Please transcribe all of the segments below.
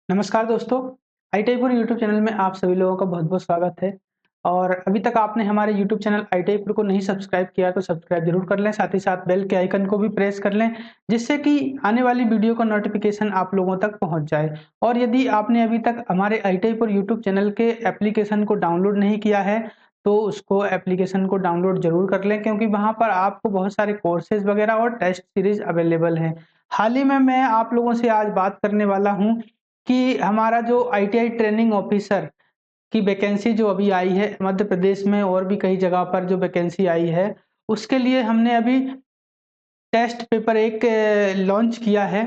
नमस्कार दोस्तों, आईटीआई पुर यूट्यूब चैनल में आप सभी लोगों का बहुत-बहुत स्वागत है। और अभी तक आपने हमारे यूट्यूब चैनल आईटीआई पुर को नहीं सब्सक्राइब किया तो सब्सक्राइब ज़रूर कर लें, साथ ही साथ बेल के आइकन को भी प्रेस कर लें, जिससे कि आने वाली वीडियो का नोटिफ़िकेशन आप लोगों तक पहुँच जाए। और यदि आपने अभी तक हमारे आईटीआई पुर यूट्यूब चैनल के एप्लीकेशन को डाउनलोड नहीं किया है, तो उसको एप्लीकेशन को डाउनलोड ज़रूर कर लें, क्योंकि वहाँ पर आपको बहुत सारे कोर्सेज़ वगैरह और टेस्ट सीरीज़ अवेलेबल हैं। हाल ही में मैं आप लोगों से आज बात करने वाला हूँ कि हमारा जो आईटीआई ट्रेनिंग ऑफिसर की वैकेंसी जो अभी आई है मध्य प्रदेश में और भी कई जगह पर जो वैकेंसी आई है, उसके लिए हमने अभी टेस्ट पेपर एक लॉन्च किया है,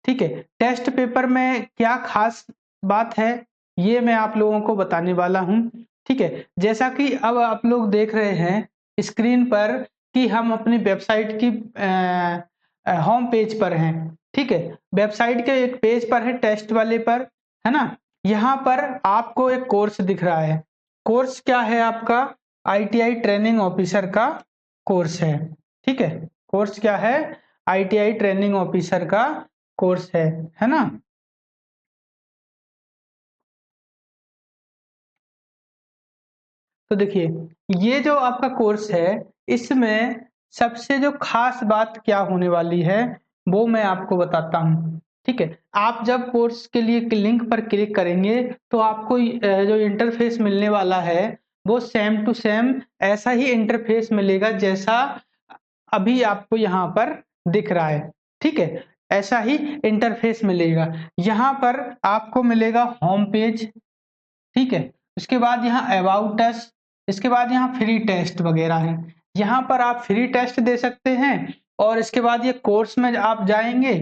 ठीक है? टेस्ट पेपर में क्या ख़ास बात है, ये मैं आप लोगों को बताने वाला हूँ, ठीक है? जैसा कि अब आप लोग देख रहे हैं स्क्रीन पर कि हम अपनी वेबसाइट की होम पेज पर हैं, ठीक है? वेबसाइट के एक पेज पर है टेस्ट वाले पर, है ना? यहाँ पर आपको एक कोर्स दिख रहा है। कोर्स क्या है आपका? आईटीआई ट्रेनिंग ऑफिसर का कोर्स है, ठीक है? कोर्स क्या है? आईटीआई ट्रेनिंग ऑफिसर का कोर्स है ना? तो देखिए, ये जो आपका कोर्स है, इसमें सबसे जो ख़ास बात क्या होने वाली है, वो मैं आपको बताता हूँ, ठीक है? आप जब कोर्स के लिए लिंक पर क्लिक करेंगे, तो आपको जो इंटरफ़ेस मिलने वाला है, वो सेम टू सेम ऐसा ही इंटरफ़ेस मिलेगा जैसा अभी आपको यहाँ पर दिख रहा है, ठीक है? ऐसा ही इंटरफ़ेस मिलेगा। यहाँ पर आपको मिलेगा होम पेज, ठीक है? उसके बाद यहाँ अबाउट अस, इसके बाद यहाँ फ्री टेस्ट वगैरह है। यहाँ पर आप फ्री टेस्ट दे सकते हैं और इसके बाद ये कोर्स में आप जाएँगे,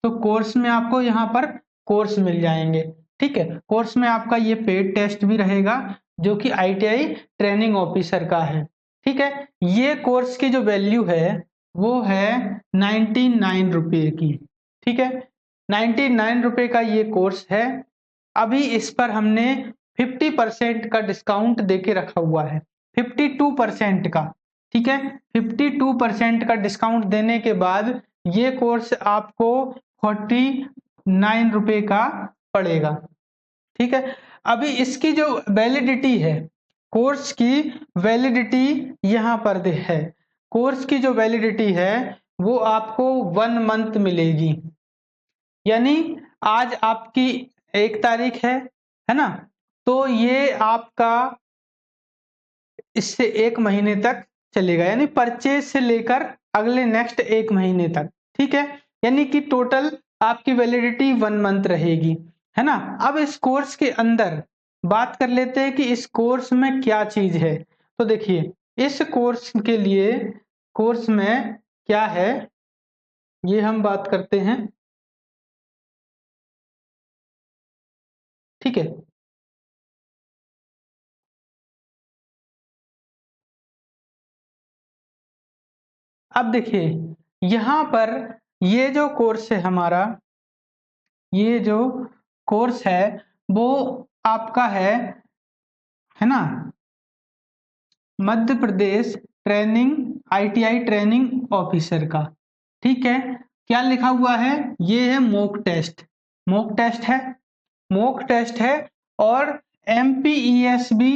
तो कोर्स में आपको यहाँ पर कोर्स मिल जाएँगे, ठीक है? कोर्स में आपका ये पेड टेस्ट भी रहेगा, जो कि आईटीआई ट्रेनिंग ऑफिसर का है, ठीक है? ये कोर्स की जो वैल्यू है, वो है 99 रुपए की, ठीक है? 99 रुपए का ये कोर्स है। अभी इस पर हमने 50% का डिस्काउंट देके रखा हुआ है, 52% का, ठीक है? 52% का डिस्काउंट देने के बाद ये कोर्स आपको 49 रुपए का पड़ेगा, ठीक है? अभी इसकी जो वैलिडिटी है, कोर्स की वैलिडिटी यहाँ पर है। कोर्स की जो वैलिडिटी है, वो आपको 1 मंथ मिलेगी। यानी आज आपकी 1 तारीख है ना? तो ये आपका इससे 1 महीने तक चलेगा, यानी परचेज़ से लेकर अगले नेक्स्ट 1 महीने तक, ठीक है? यानी कि टोटल आपकी वैलिडिटी 1 मंथ रहेगी, है ना? अब इस कोर्स के अंदर बात कर लेते हैं कि इस कोर्स में क्या चीज़ है। तो देखिए, इस कोर्स के लिए कोर्स में क्या है, ये हम बात करते हैं, ठीक है? अब देखिए, यहाँ पर ये जो कोर्स है हमारा, ये जो कोर्स है, वो आपका है ना? Madhya Pradesh training ITI training officer का, ठीक है? क्या लिखा हुआ है? ये है मॉक टेस्ट है, मॉक टेस्ट है और एमपीईएसबी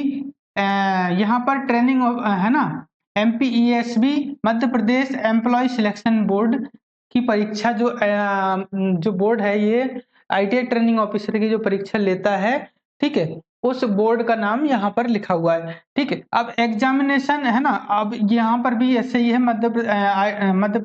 यहाँ पर ट्रेनिंग है ना? एमपीईएसबी Madhya Pradesh employ selection board की परीक्षा जो बोर्ड है, ये आईटीआई ट्रेनिंग ऑफिसर की जो परीक्षा लेता है, ठीक है? उस बोर्ड का नाम यहाँ पर लिखा हुआ है, ठीक है? अब एग्जामिनेशन है ना, अब यहाँ पर भी ऐसे ही है, मध्य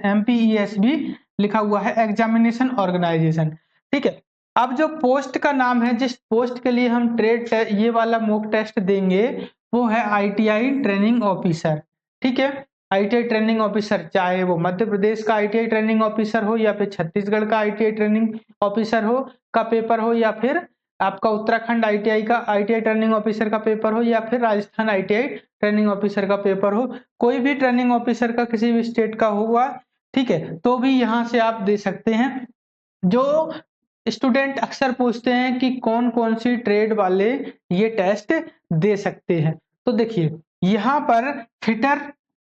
एमपीईएसबी लिखा हुआ है, एग्जामिनेशन ऑर्गेनाइजेशन, ठीक है? अब जो पोस्ट का नाम है, जिस पोस्ट के लिए हम ये वाला मॉक टेस्ट देंगे, वो है आईटीआई ट्रेनिंग ऑफिसर, ठीक है? आईटीआई ट्रेनिंग ऑफिसर, चाहे वो मध्य प्रदेश का आईटीआई ट्रेनिंग ऑफिसर हो या फिर छत्तीसगढ़ का आईटीआई ट्रेनिंग ऑफिसर हो का पेपर हो, या फिर आपका उत्तराखंड आईटीआई का आईटीआई ट्रेनिंग ऑफिसर का पेपर हो, या फिर राजस्थान आईटीआई ट्रेनिंग ऑफिसर का पेपर हो, कोई भी ट्रेनिंग ऑफिसर का किसी भी स्टेट का हुआ, ठीक है? तो भी यहाँ से आप दे सकते हैं। जो स्टूडेंट अक्सर पूछते हैं कि कौन-कौन सी ट्रेड वाले ये टेस्ट दे सकते हैं। तो देखिए, यहाँ पर फिटर,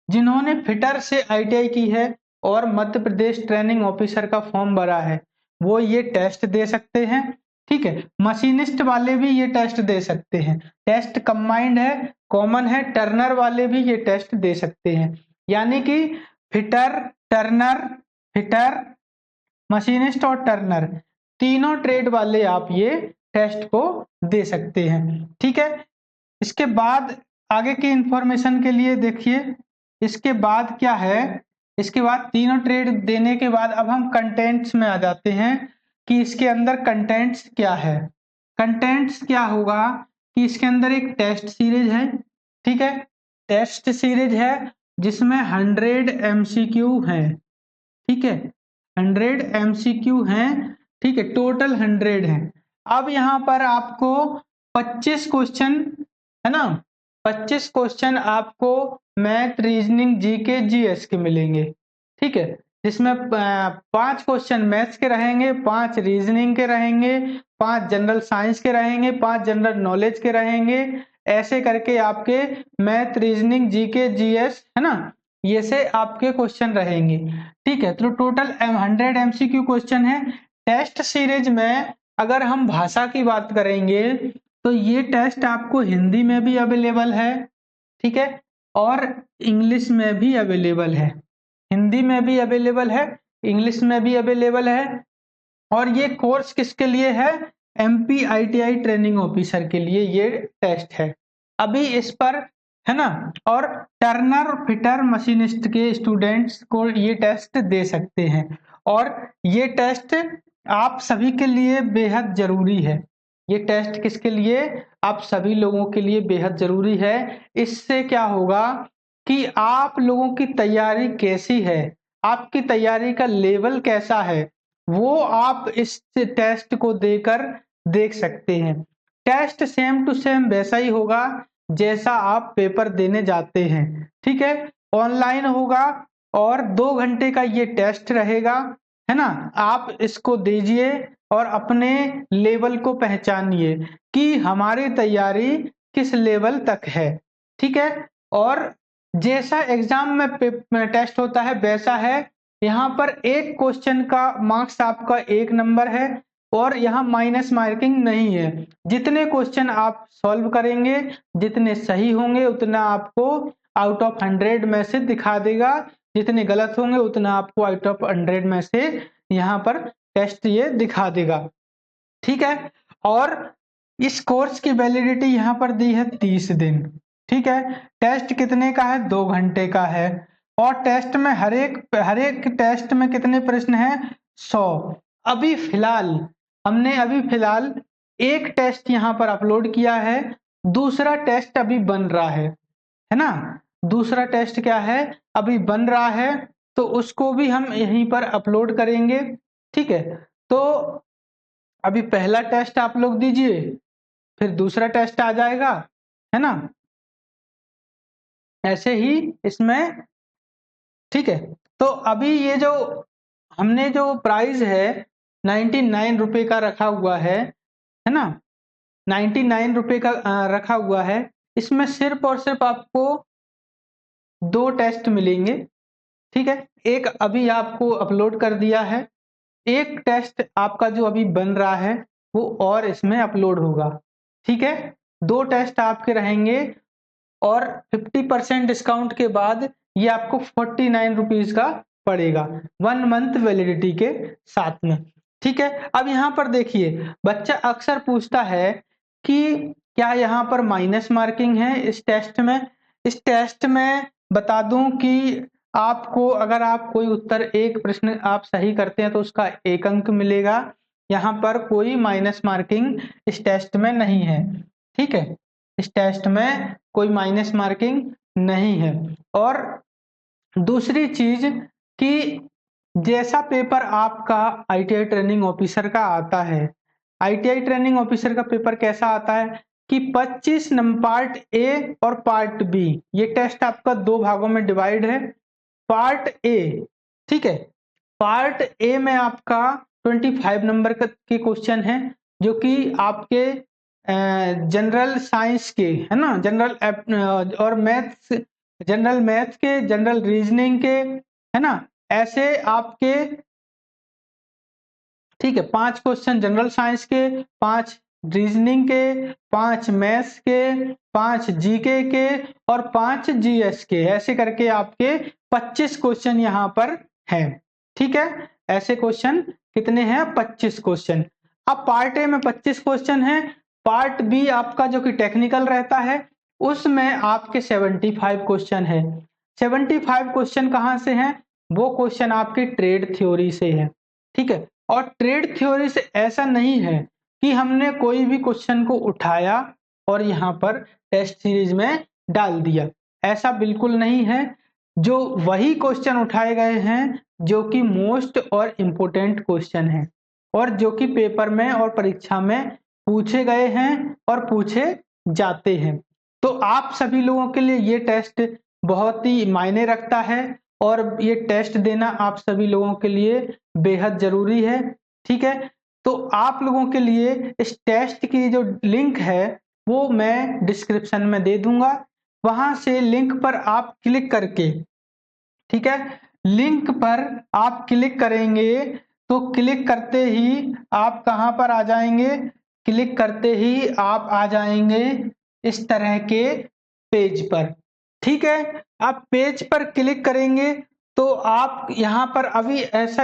जिन्होंने फिटर से आईटीआई की है और मध्य प्रदेश ट्रेनिंग ऑफिसर का फॉर्म भरा है, वो ये टेस्ट दे सकते हैं। ठीक है। मशीनिस्ट वाले भी ये टेस्ट दे सकते हैं, टेस्ट कंबाइंड है, कॉमन है। टर्नर वाले भी ये टेस्ट दे सकते हैं, यानी कि फिटर, टर्नर, फिटर, मशीनिस्ट और टर्नर तीनों ट्रेड वाले आप ये टेस्ट को दे सकते हैं। ठीक है। इसके बाद आगे की इंफॉर्मेशन के लिए देखिए, इसके बाद क्या है, इसके बाद तीनों ट्रेड देने के बाद अब हम कंटेंट्स में आ जाते हैं कि इसके अंदर कंटेंट्स क्या है। कंटेंट्स क्या होगा कि इसके अंदर एक टेस्ट सीरीज है, ठीक है, टेस्ट सीरीज है जिसमें 100 MCQ है, ठीक है, 100 MCQ हैं, ठीक है, टोटल 100 है। अब यहाँ पर आपको 25 क्वेश्चन है ना, 25 क्वेश्चन आपको मैथ, रीजनिंग, जीके, जीएस के मिलेंगे, ठीक है, जिसमें 5 क्वेश्चन मैथ्स के रहेंगे, 5 रीजनिंग के रहेंगे, 5 जनरल साइंस के रहेंगे, 5 जनरल नॉलेज के रहेंगे। ऐसे करके आपके मैथ, रीजनिंग, जीके, जीएस है ना, ये से आपके क्वेश्चन रहेंगे, ठीक है। तो टोटल 100 MCQ क्वेश्चन है। टेस्ट सीरीज में अगर हम भाषा की बात करेंगे तो ये टेस्ट आपको हिंदी में भी अवेलेबल है, ठीक है, और इंग्लिश में भी अवेलेबल है, हिंदी में भी अवेलेबल है, इंग्लिश में भी अवेलेबल है। और ये कोर्स किसके लिए है, MP ITI ट्रेनिंग ऑफिसर के लिए ये टेस्ट है अभी इस पर, है ना। और टर्नर, फिटर, मशीनिस्ट के स्टूडेंट्स को ये टेस्ट दे सकते हैं, और ये टेस्ट आप सभी के लिए बेहद जरूरी है। ये टेस्ट किसके लिए, आप सभी लोगों के लिए बेहद जरूरी है। इससे क्या होगा कि आप लोगों की तैयारी कैसी है, आपकी तैयारी का लेवल कैसा है, वो आप इस टेस्ट को देकर देख सकते हैं। टेस्ट सेम टू सेम वैसा ही होगा जैसा आप पेपर देने जाते हैं, ठीक है, ऑनलाइन होगा और 2 घंटे का ये टेस्ट रहेगा, है ना। आप इसको दीजिए और अपने लेवल को पहचानिए कि हमारी तैयारी किस लेवल तक है, ठीक है। और जैसा एग्जाम में टेस्ट होता है वैसा है, यहाँ पर एक क्वेश्चन का मार्क्स आपका 1 नंबर है और यहाँ माइनस मार्किंग नहीं है। जितने क्वेश्चन आप सॉल्व करेंगे, जितने सही होंगे उतना आपको आउट ऑफ 100 में से दिखा देगा, जितने गलत होंगे उतना आपको आउट ऑफ 100 में से यहाँ पर टेस्ट ये दिखा देगा, ठीक है। और इस कोर्स की वैलिडिटी यहाँ पर दी है 30 दिन, ठीक है। टेस्ट कितने का है, 2 घंटे का है। और टेस्ट में हर एक टेस्ट में कितने प्रश्न हैं, 100। अभी फिलहाल एक टेस्ट यहाँ पर अपलोड किया है, दूसरा टेस्ट अभी बन रहा है ना। दूसरा टेस्ट क्या है, अभी बन रहा है, तो उसको भी हम यहीं पर अपलोड करेंगे, ठीक है। तो अभी पहला टेस्ट आप लोग दीजिए, फिर दूसरा टेस्ट आ जाएगा, है ना, ऐसे ही इसमें, ठीक है। तो अभी ये जो हमने जो प्राइस है 99 रुपए का रखा हुआ है ना, 99 रुपए का रखा हुआ है। इसमें सिर्फ और सिर्फ आपको 2 टेस्ट मिलेंगे, ठीक है। एक अभी आपको अपलोड कर दिया है, एक टेस्ट आपका जो अभी बन रहा है वो और इसमें अपलोड होगा, ठीक है। 2 टेस्ट आपके रहेंगे और 50% डिस्काउंट के बाद ये आपको 49 रुपीज का पड़ेगा 1 मंथ वैलिडिटी के साथ में, ठीक है। अब यहाँ पर देखिए, बच्चा अक्सर पूछता है कि क्या यहाँ पर माइनस मार्किंग है इस टेस्ट में। इस टेस्ट में बता दूं कि आपको अगर आप कोई उत्तर, एक प्रश्न आप सही करते हैं तो उसका 1 अंक मिलेगा। यहाँ पर कोई माइनस मार्किंग इस टेस्ट में नहीं है, ठीक है, इस टेस्ट में कोई माइनस मार्किंग नहीं है। और दूसरी चीज कि जैसा पेपर आपका ITI ट्रेनिंग ऑफिसर का आता है, ITI ट्रेनिंग ऑफिसर का पेपर कैसा आता है कि 25 नंबर पार्ट ए और पार्ट बी, ये टेस्ट आपका 2 भागों में डिवाइड है। पार्ट ए, ठीक है, पार्ट ए में आपका 25 नंबर के क्वेश्चन है जो कि आपके जनरल साइंस के, है ना, जनरल और मैथ्स, जनरल मैथ के, जनरल रीजनिंग के, है ना, ऐसे आपके ठीक है, 5 क्वेश्चन जनरल साइंस के, 5 रीजनिंग के, 5 मैथ्स के, 5 जीके के और 5 जीएस के, ऐसे करके आपके 25 क्वेश्चन यहाँ पर हैं। ठीक है, ऐसे क्वेश्चन कितने हैं? 25 क्वेश्चन। अब पार्ट ए में 25 क्वेश्चन है, पार्ट बी आपका जो कि टेक्निकल रहता है उसमें आपके 75 क्वेश्चन है। 75 क्वेश्चन कहाँ से हैं? वो क्वेश्चन आपके ट्रेड थ्योरी से है। ठीक है, और ट्रेड थ्योरी से ऐसा नहीं है कि हमने कोई भी क्वेश्चन को उठाया और यहाँ पर टेस्ट सीरीज में डाल दिया, ऐसा बिल्कुल नहीं है। जो वही क्वेश्चन उठाए गए हैं जो कि मोस्ट और इम्पोर्टेंट क्वेश्चन हैं और जो कि पेपर में और परीक्षा में पूछे गए हैं और पूछे जाते हैं। तो आप सभी लोगों के लिए ये टेस्ट बहुत ही मायने रखता है और ये टेस्ट देना आप सभी लोगों के लिए बेहद जरूरी है। ठीक है, तो आप लोगों के लिए इस टेस्ट की जो लिंक है वो मैं डिस्क्रिप्शन में दे दूंगा, वहां से लिंक पर आप क्लिक करके, ठीक है, लिंक पर आप क्लिक करेंगे तो क्लिक करते ही आप कहां पर आ जाएंगे? क्लिक करते ही आप आ जाएंगे इस तरह के पेज पर। ठीक है, आप पेज पर क्लिक करेंगे तो आप यहां पर अभी ऐसा